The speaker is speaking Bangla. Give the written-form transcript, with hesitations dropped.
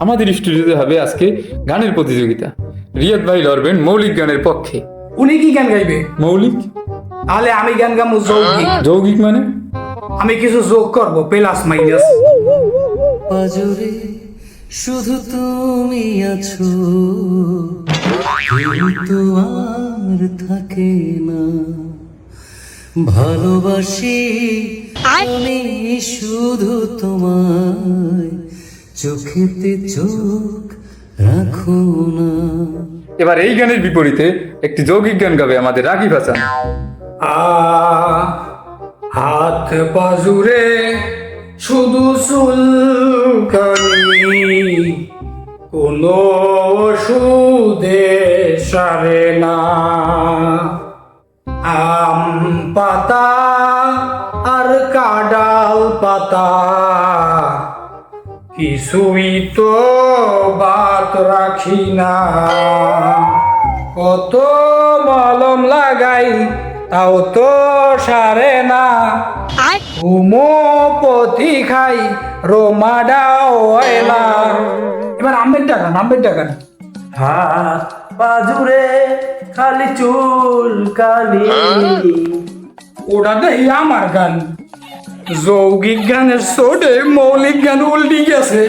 আমাদের স্টুডিওতে হবে আজকে গানের প্রতিযোগিতা। রিয়াদ ভাই লড়বেন মৌলিক গানের পক্ষে। উনি কি গান গাইবে? মৌলিক? তাহলে আমি গান গামু যৌগিক। যৌগিক মানে? আমি কিছু যোগ করবো, প্লাস মাইনাস। পাজরে শুধু তুমি আছো, কেউ তো আর থাকে না। ভালোবাসি আমি শুধু তোমায়, চোখেতে চোখ রাখো না। এবার এই গানের বিপরীতে একটি যৌগিক গান গাবে আমাদের রাগী ভাষা। হাত পাজুরে শুধু চুলকানি, কোনো ওষুধে সারে না। আম পাতা আর কাডাল পাতা কিছুই তো বাত রাখি না। কত মলম লাগাই তাও তো সারে না। হোমিওপ্যাথি খাই রোমাডাও হয় না। এবার আমের টাকা হাত পাজুরে খালি চুলকানি। ওটা দেই আমার গান। যৌগিক গানের সোডে মৌলিক গান উল্টি গেছে।